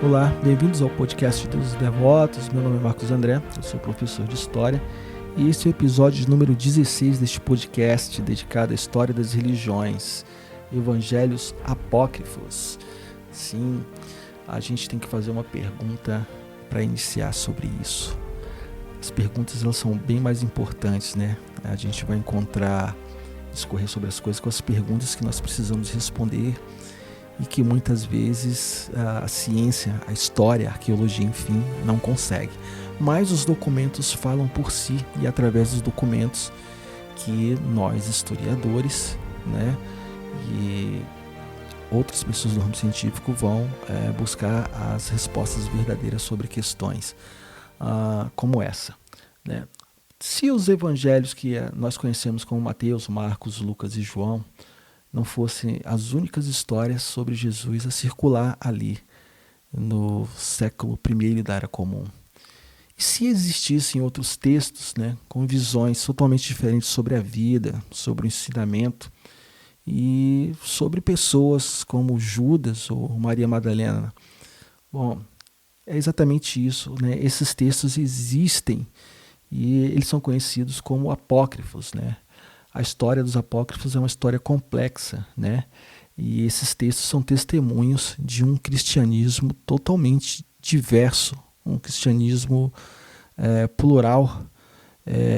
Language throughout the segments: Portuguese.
Olá, bem-vindos ao podcast dos Devotos. Meu nome é Marcos André, eu sou professor de História e esse é o episódio número 16 deste podcast dedicado à história das religiões, Evangelhos Apócrifos. Sim, a gente tem que fazer uma pergunta para iniciar sobre isso. As perguntas elas são bem mais importantes, né? A gente vai discorrer sobre as coisas com as perguntas que nós precisamos responder e que muitas vezes a ciência, a história, a arqueologia, enfim, não consegue. Mas os documentos falam por si e através dos documentos que nós, historiadores, né, e outras pessoas do ramo científico vão buscar as respostas verdadeiras sobre questões como essa, né? Se os evangelhos que nós conhecemos como Mateus, Marcos, Lucas e João não fossem as únicas histórias sobre Jesus a circular ali no século I da Era Comum. E se existissem outros textos, né, com visões totalmente diferentes sobre a vida, sobre o ensinamento e sobre pessoas como Judas ou Maria Madalena? Bom, é exatamente isso, né? Esses textos existem e eles são conhecidos como apócrifos, né? A história dos apócrifos é uma história complexa, né? E esses textos são testemunhos de um cristianismo totalmente diverso, um cristianismo plural,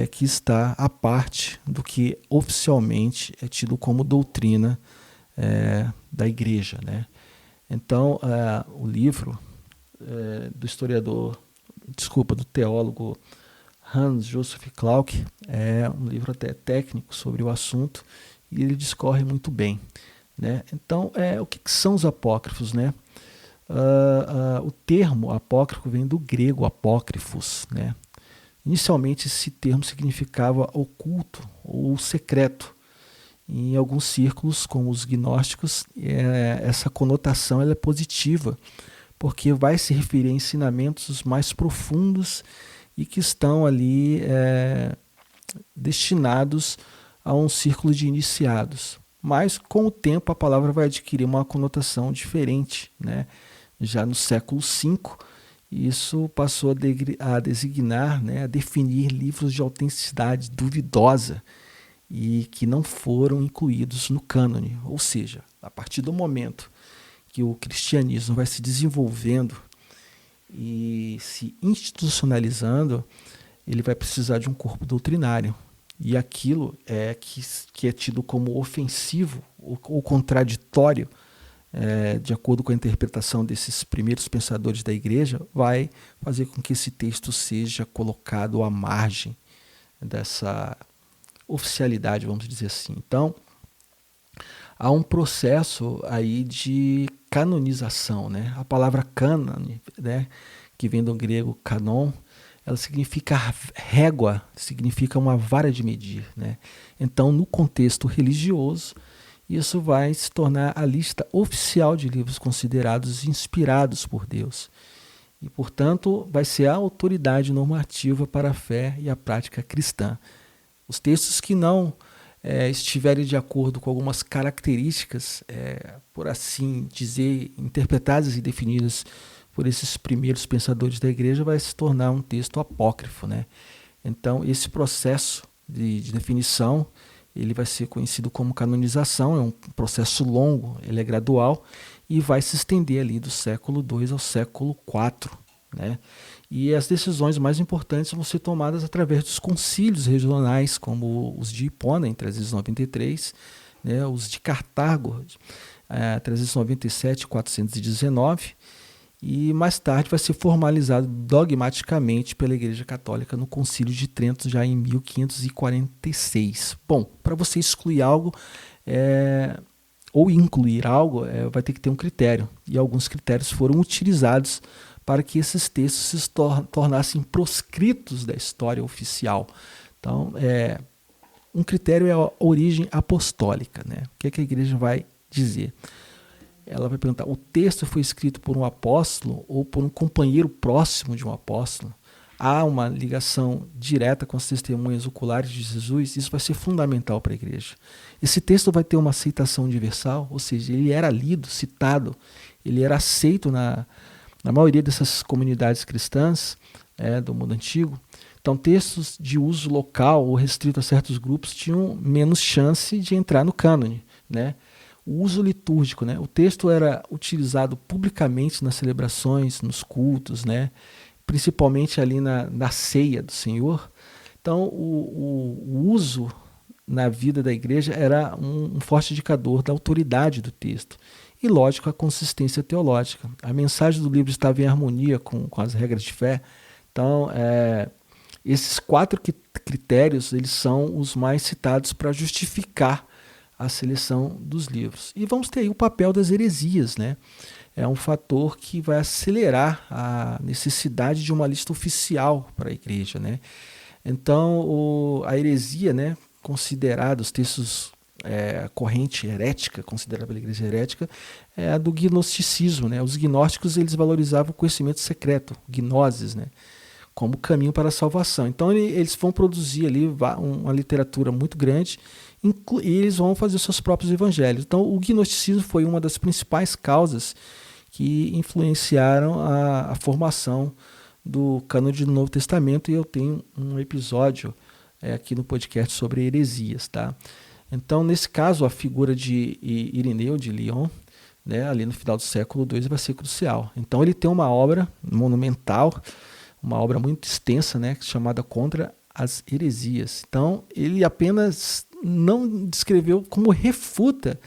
que está à parte do que oficialmente é tido como doutrina da igreja, né? Então, o livro do teólogo Hans Joseph Clarke é um livro até técnico sobre o assunto e ele discorre muito bem, né? Então, o que são os apócrifos, né? O termo apócrifo vem do grego apócrifos, né? Inicialmente esse termo significava oculto ou secreto. Em alguns círculos, como os gnósticos, essa conotação ela é positiva, porque vai se referir a ensinamentos mais profundos e que estão ali destinados a um círculo de iniciados. Mas com o tempo a palavra vai adquirir uma conotação diferente, né? Já no século V, isso passou a designar, né, a definir livros de autenticidade duvidosa e que não foram incluídos no cânone. Ou seja, a partir do momento que o cristianismo vai se desenvolvendo e se institucionalizando, ele vai precisar de um corpo doutrinário. E aquilo que é tido como ofensivo ou contraditório, de acordo com a interpretação desses primeiros pensadores da igreja, vai fazer com que esse texto seja colocado à margem dessa oficialidade, vamos dizer assim. Então, há um processo aí de canonização, né? A palavra cânone, né, que vem do grego kanon, ela significa régua, significa uma vara de medir, né? Então, no contexto religioso, isso vai se tornar a lista oficial de livros considerados inspirados por Deus. E, portanto, vai ser a autoridade normativa para a fé e a prática cristã. Os textos que não estiverem de acordo com algumas características, por assim dizer, interpretadas e definidas por esses primeiros pensadores da igreja, vai se tornar um texto apócrifo, né? Então, esse processo de definição, ele vai ser conhecido como canonização, é um processo longo, ele é gradual e vai se estender ali do século II ao século IV, né? E as decisões mais importantes vão ser tomadas através dos concílios regionais, como os de Hipona, em 393, né, os de Cartago, 397 e 419, e mais tarde vai ser formalizado dogmaticamente pela Igreja Católica no Concílio de Trento, já em 1546. Bom, para você excluir algo ou incluir algo, vai ter que ter um critério, e alguns critérios foram utilizados para que esses textos se tornassem proscritos da história oficial. Então, um critério é a origem apostólica, né? O que a igreja vai dizer? Ela vai perguntar, o texto foi escrito por um apóstolo ou por um companheiro próximo de um apóstolo? Há uma ligação direta com as testemunhas oculares de Jesus? Isso vai ser fundamental para a igreja. Esse texto vai ter uma aceitação universal, ou seja, ele era lido, citado, ele era aceito na maioria dessas comunidades cristãs do mundo antigo, então textos de uso local ou restrito a certos grupos tinham menos chance de entrar no cânone, né? O uso litúrgico, né? O texto era utilizado publicamente nas celebrações, nos cultos, né? Principalmente ali na ceia do Senhor. Então, o uso na vida da igreja era um forte indicador da autoridade do texto. E, lógico, a consistência teológica. A mensagem do livro estava em harmonia com as regras de fé. Então, esses 4 critérios eles são os mais citados para justificar a seleção dos livros. E vamos ter aí o papel das heresias, né? É um fator que vai acelerar a necessidade de uma lista oficial para a igreja, né? Então, a heresia, né, considerada, os textos, a corrente herética, considerada pela igreja herética, é a do gnosticismo, né? Os gnósticos eles valorizavam o conhecimento secreto, gnoses, né, como caminho para a salvação. Então, eles vão produzir ali uma literatura muito grande e eles vão fazer seus próprios evangelhos. Então, o gnosticismo foi uma das principais causas que influenciaram a formação do cânone do Novo Testamento, e eu tenho um episódio aqui no podcast sobre heresias, tá? Então, nesse caso, a figura de Irineu de Lyon, né, ali no final do século II, vai ser crucial. Então, ele tem uma obra monumental, uma obra muito extensa, né, chamada Contra as Heresias. Então, ele apenas não descreveu como refuta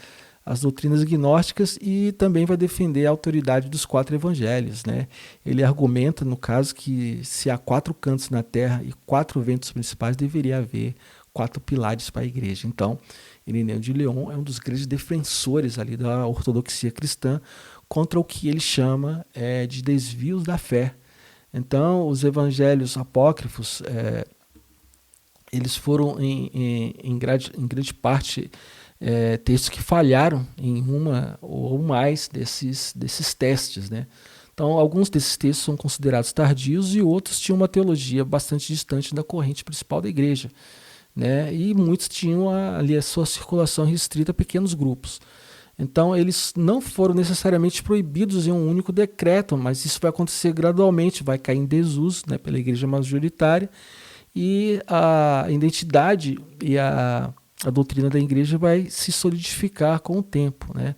as doutrinas gnósticas e também vai defender a autoridade dos 4 evangelhos, né? Ele argumenta, no caso, que se há 4 cantos na terra e 4 ventos principais, deveria haver 4 pilares para a igreja. Então, Irineu de Lyon é um dos grandes defensores ali da ortodoxia cristã contra o que ele chama de desvios da fé. Então, os evangelhos apócrifos eles foram em grande parte textos que falharam em uma ou mais desses testes, né? Então, alguns desses textos são considerados tardios e outros tinham uma teologia bastante distante da corrente principal da igreja, né? E muitos tinham ali a sua circulação restrita a pequenos grupos. Então, eles não foram necessariamente proibidos em um único decreto, mas isso vai acontecer gradualmente, vai cair em desuso, né, pela igreja majoritária, e a identidade e a doutrina da igreja vai se solidificar com o tempo, né?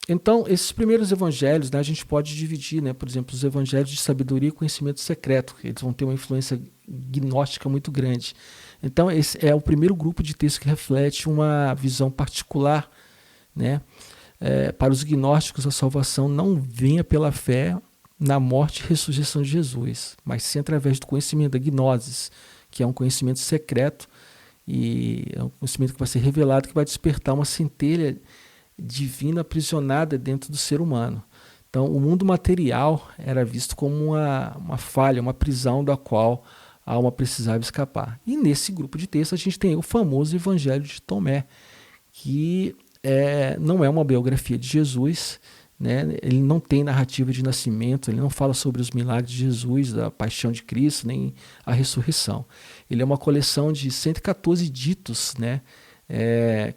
Então, esses primeiros evangelhos, né, a gente pode dividir, né, por exemplo, os evangelhos de sabedoria e conhecimento secreto, eles vão ter uma influência gnóstica muito grande. Então, esse é o primeiro grupo de texto que reflete uma visão particular, né? Para os gnósticos, a salvação não venha pela fé na morte e ressurreição de Jesus, mas sim através do conhecimento da gnosis, que é um conhecimento secreto e é um conhecimento que vai ser revelado, que vai despertar uma centelha divina aprisionada dentro do ser humano. Então, o mundo material era visto como uma falha, uma prisão da qual a alma precisava escapar. E nesse grupo de textos a gente tem o famoso Evangelho de Tomé, que não é uma biografia de Jesus, né? Ele não tem narrativa de nascimento, ele não fala sobre os milagres de Jesus, a paixão de Cristo, nem a ressurreição. Ele é uma coleção de 114 ditos, né,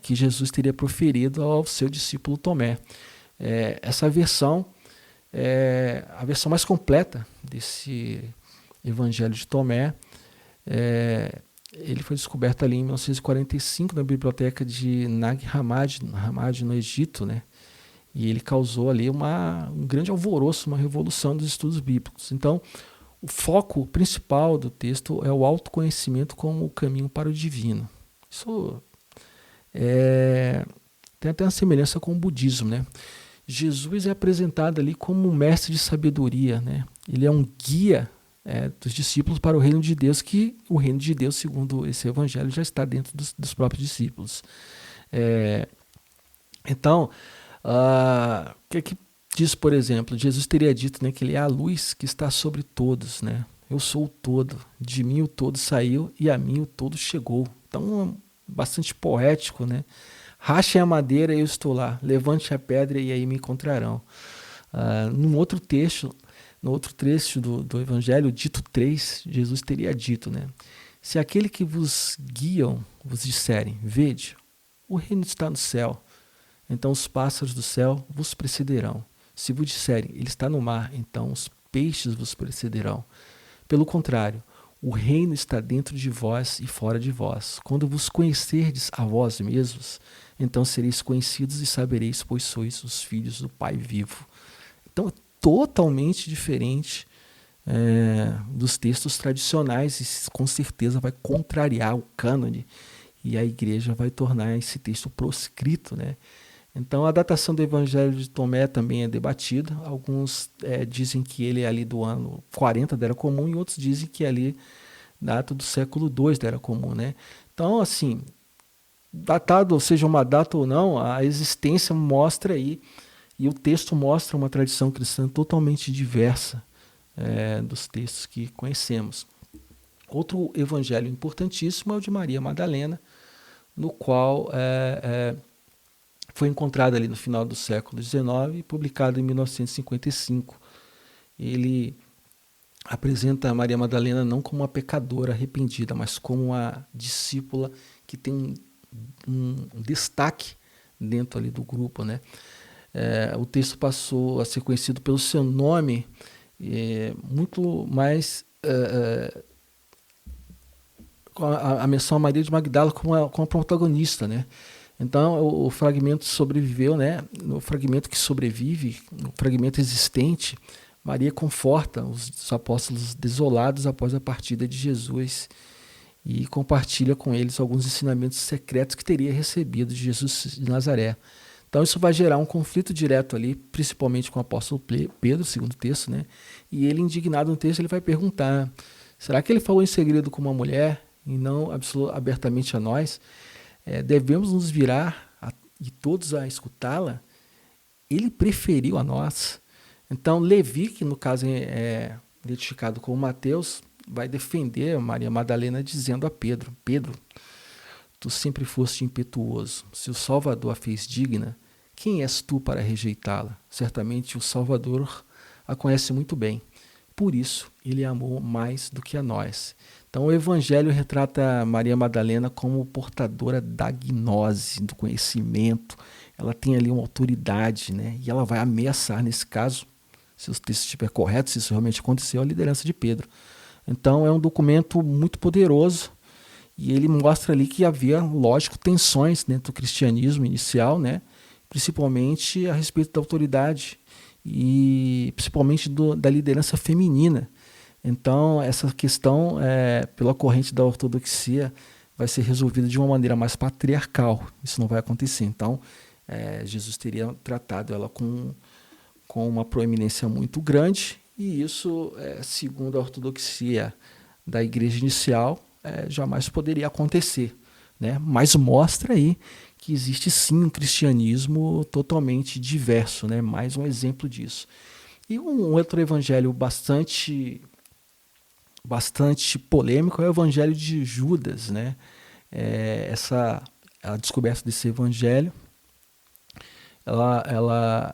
que Jesus teria proferido ao seu discípulo Tomé. Essa versão é a versão mais completa desse Evangelho de Tomé. Ele foi descoberto ali em 1945 na biblioteca de Nag Hammadi, no Egito, né? E ele causou ali um grande alvoroço, uma revolução dos estudos bíblicos. Então, o foco principal do texto é o autoconhecimento como o caminho para o divino. Isso tem até uma semelhança com o budismo, né? Jesus é apresentado ali como um mestre de sabedoria, né? Ele é um guia dos discípulos para o reino de Deus, que o reino de Deus, segundo esse evangelho, já está dentro dos próprios discípulos. Então, o que diz, por exemplo, Jesus teria dito, né, que ele é a luz que está sobre todos, né? Eu sou o todo, de mim o todo saiu e a mim o todo chegou. Então, bastante poético, né? Rachem a madeira e eu estou lá, levante a pedra e aí me encontrarão. No outro trecho do Evangelho, dito 3, Jesus teria dito, né? Se aquele que vos guiam vos disserem, vede, o reino está no céu, então os pássaros do céu vos precederão. Se vos disserem, ele está no mar, então os peixes vos precederão. Pelo contrário, o reino está dentro de vós e fora de vós. Quando vos conhecerdes a vós mesmos, então sereis conhecidos e sabereis, pois sois os filhos do Pai vivo. Então é totalmente diferente dos textos tradicionais e com certeza vai contrariar o cânone e a igreja vai tornar esse texto proscrito, né? Então a datação do Evangelho de Tomé também é debatida. Alguns dizem que ele é ali do ano 40 da Era Comum e outros dizem que é ali data do século II da Era Comum, né? Então, assim, datado, ou seja, uma data ou não, a existência mostra aí, e o texto mostra uma tradição cristã totalmente diversa dos textos que conhecemos. Outro evangelho importantíssimo é o de Maria Madalena, no qual foi encontrado ali no final do século XIX e publicado em 1955. Ele apresenta a Maria Madalena não como uma pecadora arrependida, mas como uma discípula que tem um destaque dentro ali do grupo, né? O texto passou a ser conhecido pelo seu nome, muito mais com a menção a Maria de Magdala como a protagonista, né? Então o fragmento sobreviveu, né? No fragmento que sobrevive, no fragmento existente, Maria conforta os apóstolos desolados após a partida de Jesus e compartilha com eles alguns ensinamentos secretos que teria recebido de Jesus de Nazaré. Então isso vai gerar um conflito direto ali, principalmente com o apóstolo Pedro, segundo o texto, né? E ele, indignado no texto, ele vai perguntar: será que ele falou em segredo com uma mulher e não abertamente a nós? Devemos nos virar e todos a escutá-la? Ele preferiu a nós. Então Levi, que no caso é identificado como Mateus, vai defender Maria Madalena dizendo a Pedro: Pedro, tu sempre foste impetuoso. Se o Salvador a fez digna, quem és tu para rejeitá-la? Certamente o Salvador a conhece muito bem. Por isso, ele a amou mais do que a nós. Então, o Evangelho retrata Maria Madalena como portadora da gnose, do conhecimento. Ela tem ali uma autoridade, né? E ela vai ameaçar, nesse caso, se o texto estiver correto, se isso realmente aconteceu, a liderança de Pedro. Então, é um documento muito poderoso. E ele mostra ali que havia, lógico, tensões dentro do cristianismo inicial, né? Principalmente a respeito da autoridade e principalmente da liderança feminina. Então, essa questão, pela corrente da ortodoxia, vai ser resolvida de uma maneira mais patriarcal. Isso não vai acontecer. Então, Jesus teria tratado ela com uma proeminência muito grande, e isso, segundo a ortodoxia da igreja inicial, jamais poderia acontecer, né? Mas mostra aí que existe sim um cristianismo totalmente diverso, né? Mais um exemplo disso. E um outro evangelho bastante polêmico é o evangelho de Judas, né? A descoberta desse evangelho, ela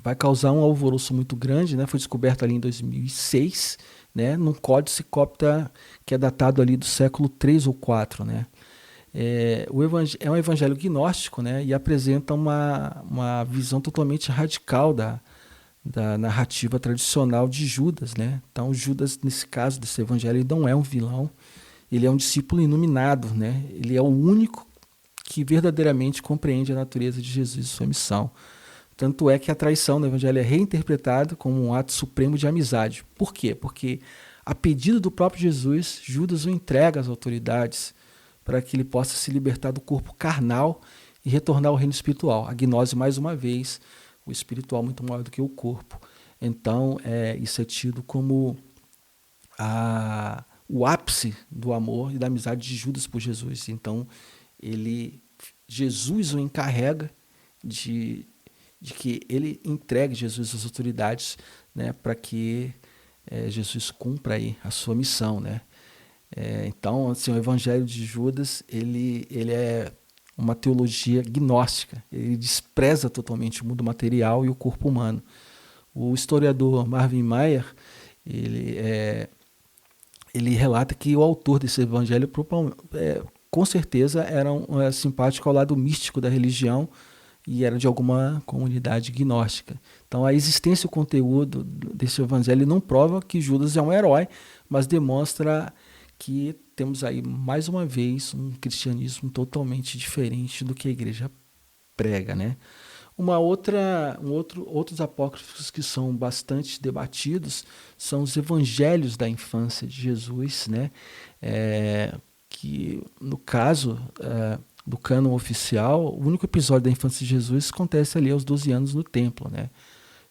vai causar um alvoroço muito grande, né? Foi descoberto ali em 2006, né? Num códice copta que é datado ali do século 3 ou 4, né? É um evangelho gnóstico, né? E apresenta uma visão totalmente radical da narrativa tradicional de Judas, né? Então Judas, nesse caso desse evangelho, ele não é um vilão, ele é um discípulo iluminado, né? Ele é o único que verdadeiramente compreende a natureza de Jesus e sua missão. Tanto é que a traição no evangelho é reinterpretada como um ato supremo de amizade. Por quê? Porque, a pedido do próprio Jesus, Judas o entrega às autoridades para que ele possa se libertar do corpo carnal e retornar ao reino espiritual. A gnose, mais uma vez, o espiritual muito maior do que o corpo. Então, isso é tido como o ápice do amor e da amizade de Judas por Jesus. Então, Jesus o encarrega de que ele entregue Jesus às autoridades, né, para que Jesus cumpra aí a sua missão, né? Então, assim, o Evangelho de Judas, ele é uma teologia gnóstica, ele despreza totalmente o mundo material e o corpo humano. O historiador Marvin Mayer, ele relata que o autor desse Evangelho, com certeza, era simpático ao lado místico da religião e era de alguma comunidade gnóstica. Então a existência e o conteúdo desse evangelho não prova que Judas é um herói, mas demonstra que temos aí mais uma vez um cristianismo totalmente diferente do que a igreja prega, né? Outros apócrifos que são bastante debatidos são os evangelhos da infância de Jesus, né? Que no caso do cânon oficial, o único episódio da infância de Jesus acontece ali aos 12 anos no templo, né?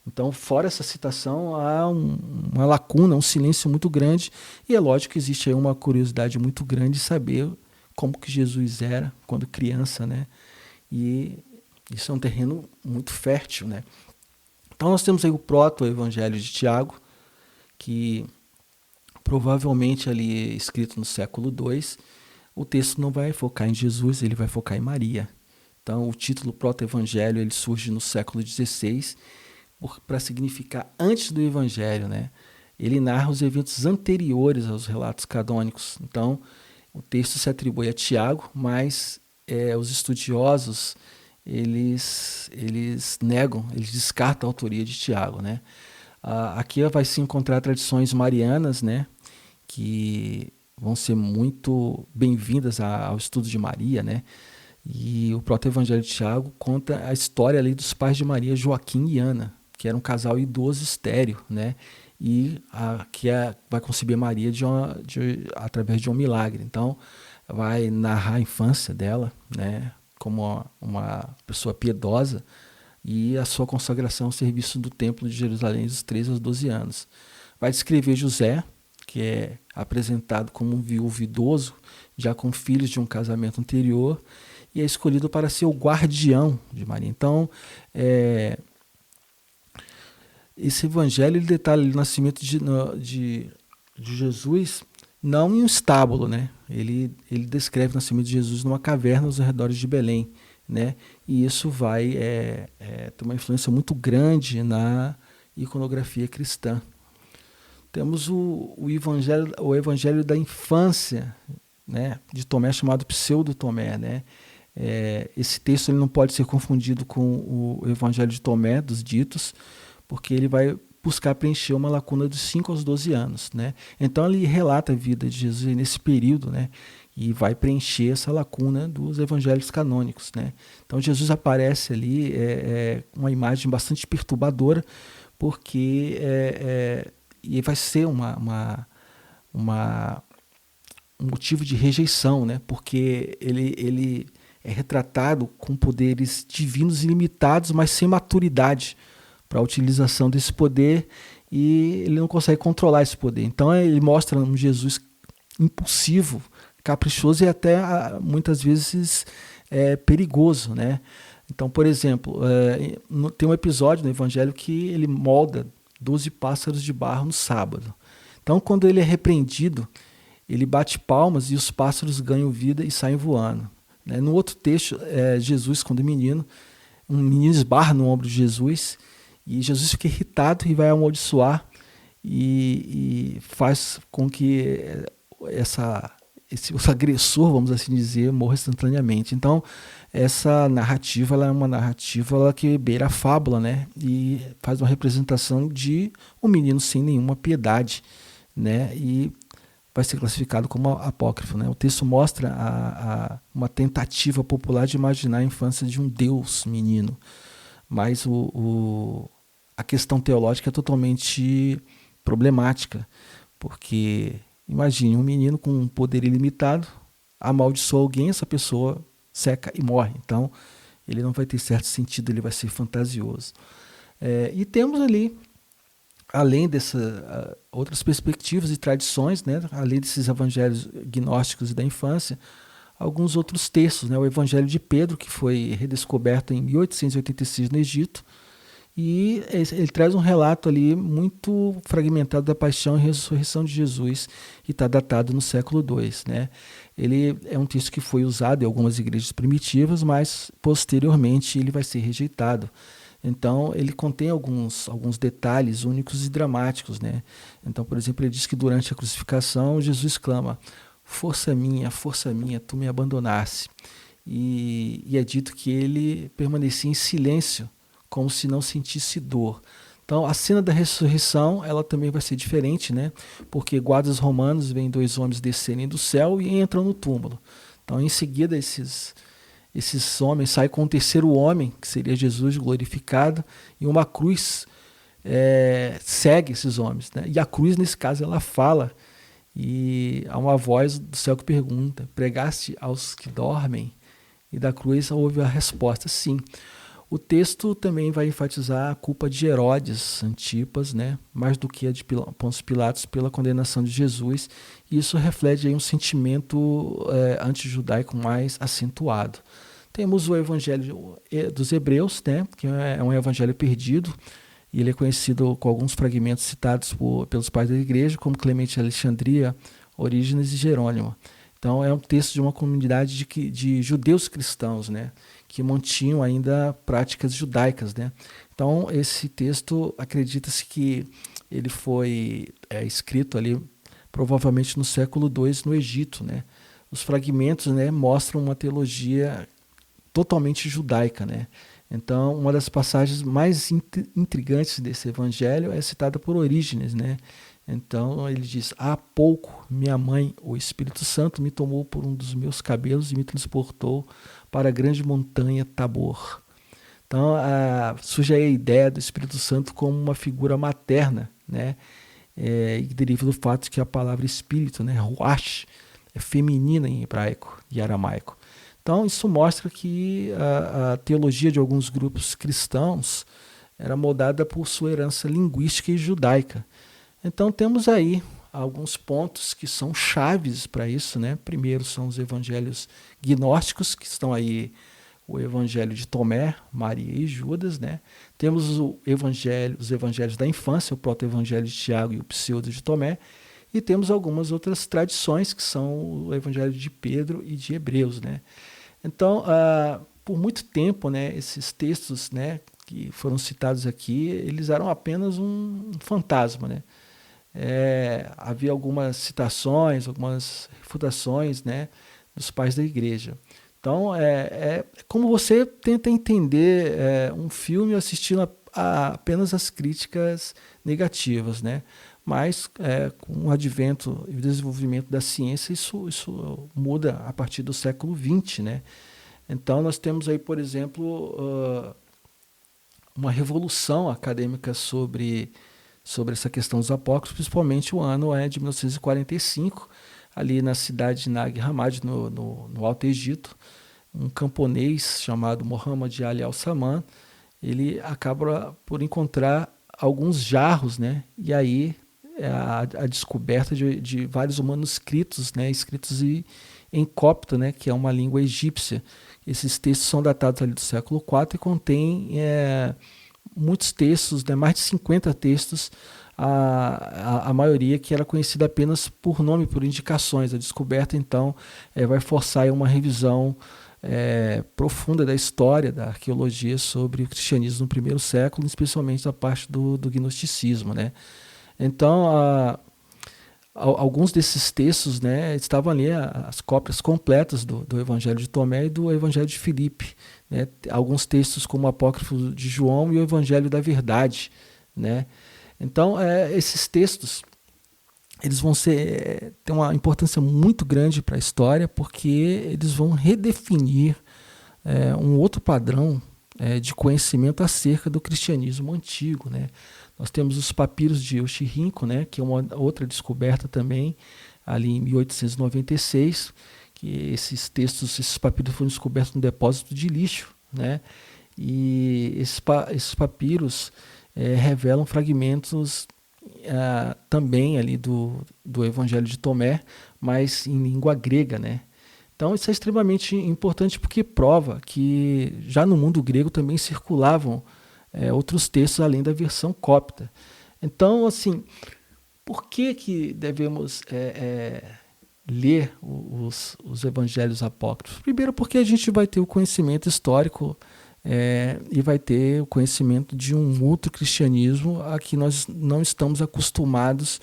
Então, fora essa citação, há uma lacuna, um silêncio muito grande, e é lógico que existe aí uma curiosidade muito grande de saber como que Jesus era quando criança, né? E isso é um terreno muito fértil, né? Então nós temos aí o proto-evangelho de Tiago, que provavelmente ali escrito no século II. O texto não vai focar em Jesus, ele vai focar em Maria. Então o título proto-evangelho ele surge no século XVI para significar antes do evangelho, né? Ele narra os eventos anteriores aos relatos canônicos. Então o texto se atribui a Tiago, mas os estudiosos eles negam, eles descartam a autoria de Tiago, né? Aqui vai se encontrar tradições marianas, né? Que vão ser muito bem-vindas ao estudo de Maria, né? E o proto-evangelho de Tiago conta a história ali dos pais de Maria, Joaquim e Ana, que era um casal idoso estéril, né? E vai conceber Maria através de um milagre. Então, vai narrar a infância dela, né? Como uma pessoa piedosa e a sua consagração ao serviço do templo de Jerusalém dos 13 aos 12 anos. Vai descrever José, que é apresentado como um viúvo idoso, já com filhos de um casamento anterior, e é escolhido para ser o guardião de Maria. Então, esse evangelho ele detalha o nascimento de Jesus não em um estábulo, né? Ele descreve o nascimento de Jesus numa caverna aos arredores de Belém, né? E isso vai ter uma influência muito grande na iconografia cristã. Temos o evangelho da infância, né? De Tomé, chamado Pseudo-Tomé, né? Esse texto ele não pode ser confundido com o evangelho de Tomé, dos ditos, porque ele vai buscar preencher uma lacuna dos 5 aos 12 anos, né? Então ele relata a vida de Jesus nesse período, né? E vai preencher essa lacuna dos evangelhos canônicos, né? Então Jesus aparece ali uma imagem bastante perturbadora, porque e vai ser um motivo de rejeição, né? Porque ele é retratado com poderes divinos ilimitados, mas sem maturidade para a utilização desse poder, e ele não consegue controlar esse poder. Então ele mostra um Jesus impulsivo, caprichoso e até muitas vezes perigoso, né? Então, por exemplo, tem um episódio no Evangelho que ele molda 12 pássaros de barro no sábado. Então, quando ele é repreendido, ele bate palmas e os pássaros ganham vida e saem voando, né? No outro texto, Jesus, quando menino, um menino esbarra no ombro de Jesus, e Jesus fica irritado e vai amaldiçoar e faz com que esse agressor, vamos assim dizer, morra instantaneamente. Então, essa narrativa ela é uma narrativa que beira a fábula, né? E faz uma representação de um menino sem nenhuma piedade, né? E vai ser classificado como apócrifo, né? O texto mostra uma tentativa popular de imaginar a infância de um Deus menino, mas a questão teológica é totalmente problemática, porque imagine um menino com um poder ilimitado amaldiçoa alguém, essa pessoa seca e morre. Então ele não vai ter certo sentido, ele vai ser fantasioso. E temos ali, além dessas outras perspectivas e tradições, né, além desses evangelhos gnósticos e da infância, alguns outros textos, né, o Evangelho de Pedro, que foi redescoberto em 1886 no Egito, e ele traz um relato ali muito fragmentado da paixão e ressurreição de Jesus, que está datado no século II, né? Ele é um texto que foi usado em algumas igrejas primitivas, mas posteriormente ele vai ser rejeitado. Então ele contém alguns detalhes únicos e dramáticos, né? Então, por exemplo, ele diz que durante a crucificação Jesus clama: força minha, tu me abandonaste. e é dito que ele permanecia em silêncio, como se não sentisse dor. Então, a cena da ressurreição, ela também vai ser diferente, né? Porque guardas romanos veem dois homens descerem do céu e entram no túmulo. Então, em seguida, esses homens saem com o terceiro homem, que seria Jesus glorificado, e uma cruz segue esses homens, né? E a cruz, nesse caso, ela fala, e há uma voz do céu que pergunta: pregaste aos que dormem? E da cruz houve a resposta: sim. O texto também vai enfatizar a culpa de Herodes Antipas, né? Mais do que a de Pôncio Pilatos, pela condenação de Jesus. E isso reflete aí um sentimento antijudaico mais acentuado. Temos o Evangelho dos Hebreus, né? Que é um evangelho perdido, e ele é conhecido com alguns fragmentos citados pelos pais da igreja, como Clemente de Alexandria, Orígenes e Jerônimo. Então é um texto de uma comunidade de judeus cristãos, né, que mantinham ainda práticas judaicas, né. Então esse texto, acredita-se que ele foi escrito ali provavelmente no século II no Egito, né. Os fragmentos, né, mostram uma teologia totalmente judaica, né. Então uma das passagens mais intrigantes desse evangelho é citada por Orígenes, né. Então ele diz: há pouco minha mãe, o Espírito Santo, me tomou por um dos meus cabelos e me transportou para a grande montanha Tabor. Então surge aí a ideia do Espírito Santo como uma figura materna, né? E deriva do fato de que a palavra espírito, né, ruach, é feminina em hebraico e aramaico. Então isso mostra que a teologia de alguns grupos cristãos era moldada por sua herança linguística e judaica. Então temos aí alguns pontos que são chaves para isso, né? Primeiro são os evangelhos gnósticos, que estão aí o evangelho de Tomé, Maria e Judas, né? Temos os evangelhos da infância, o proto-evangelho de Tiago e o pseudo de Tomé, e temos algumas outras tradições que são o evangelho de Pedro e de Hebreus, né? Então, por muito tempo, né, esses textos, né, que foram citados aqui, eles eram apenas um fantasma, né? Havia algumas citações, algumas refutações, né, dos pais da igreja. Então, é como você tenta entender um filme assistindo apenas as críticas negativas, né? Mas com o advento e o desenvolvimento da ciência, isso muda a partir do século XX, né? Então, nós temos aí, por exemplo, uma revolução acadêmica sobre essa questão dos apócrifos, principalmente o ano de 1945, ali na cidade de Nag Hammadi, no Alto Egito. Um camponês chamado Muhammad Ali al-Saman, ele acaba por encontrar alguns jarros, né? E aí a descoberta de vários manuscritos, né? Escritos em copto, né? Que é uma língua egípcia. Esses textos são datados ali do século IV e contêm muitos textos, né, mais de 50 textos, a maioria que era conhecida apenas por nome, por indicações. A descoberta, então, vai forçar uma revisão profunda da história, da arqueologia sobre o cristianismo no primeiro século, especialmente da parte do gnosticismo, né? Então, alguns desses textos, né, estavam ali as cópias completas do Evangelho de Tomé e do Evangelho de Filipe, né? Alguns textos como o Apócrifo de João e o Evangelho da Verdade, né? Então, esses textos, eles vão ter uma importância muito grande para a história, porque eles vão redefinir um outro padrão de conhecimento acerca do cristianismo antigo, né? Nós temos os papiros de Oxirrinco, né, que é uma outra descoberta também, ali em 1896, que esses papiros foram descobertos no depósito de lixo, né? E esses papiros revelam fragmentos também ali do Evangelho de Tomé, mas em língua grega, né? Então isso é extremamente importante porque prova que já no mundo grego também circulavam outros textos além da versão copta. Então, assim, por que devemos ler os evangelhos apócrifos? Primeiro, porque a gente vai ter o conhecimento histórico e vai ter o conhecimento de um outro cristianismo a que nós não estamos acostumados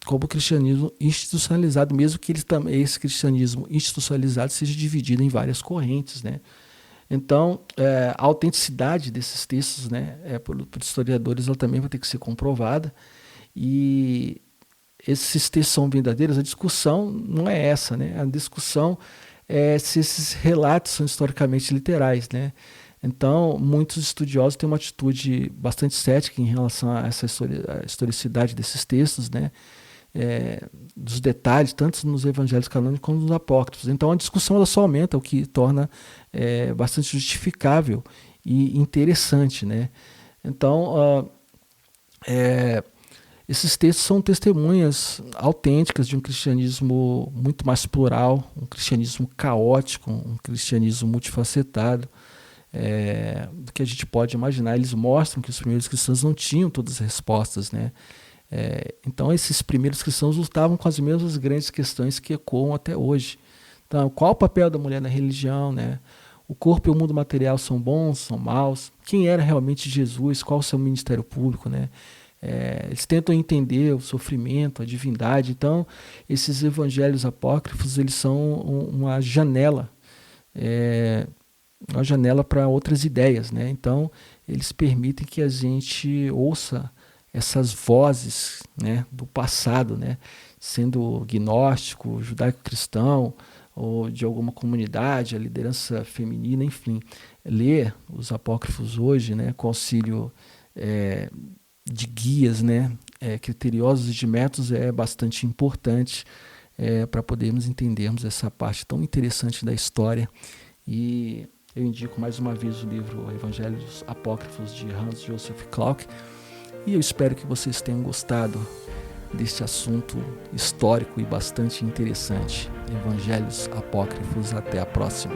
como o cristianismo institucionalizado, mesmo que esse cristianismo institucionalizado seja dividido em várias correntes, né? Então, a autenticidade desses textos, né, por historiadores, ela também vai ter que ser comprovada. E esses textos são verdadeiros, a discussão não é essa, né? A discussão é se esses relatos são historicamente literais, né? Então, muitos estudiosos têm uma atitude bastante cética em relação a essa historicidade desses textos, né? Dos detalhes, tanto nos evangelhos canônicos como nos apócrifos. Então, a discussão ela só aumenta, o que torna bastante justificável e interessante, né? Então, esses textos são testemunhas autênticas de um cristianismo muito mais plural, um cristianismo caótico, um cristianismo multifacetado, do que a gente pode imaginar. Eles mostram que os primeiros cristãos não tinham todas as respostas, né? Então esses primeiros cristãos lutavam com as mesmas grandes questões que ecoam até hoje. Então, qual o papel da mulher na religião, né? O corpo e o mundo material são bons, são maus? Quem era realmente Jesus? Qual o seu ministério público, né? Eles tentam entender o sofrimento, a divindade. Então, esses evangelhos apócrifos, eles são uma janela, para outras ideias, né? Então, eles permitem que a gente ouça essas vozes, né, do passado, né, sendo gnóstico, judaico-cristão, ou de alguma comunidade, a liderança feminina, enfim. Ler os apócrifos hoje, né, com auxílio de guias, né, criteriosos e de métodos é bastante importante para podermos entendermos essa parte tão interessante da história. E eu indico mais uma vez o livro Evangelhos Apócrifos de Hans Joseph Clarke. E eu espero que vocês tenham gostado deste assunto histórico e bastante interessante. Evangelhos Apócrifos. Até a próxima.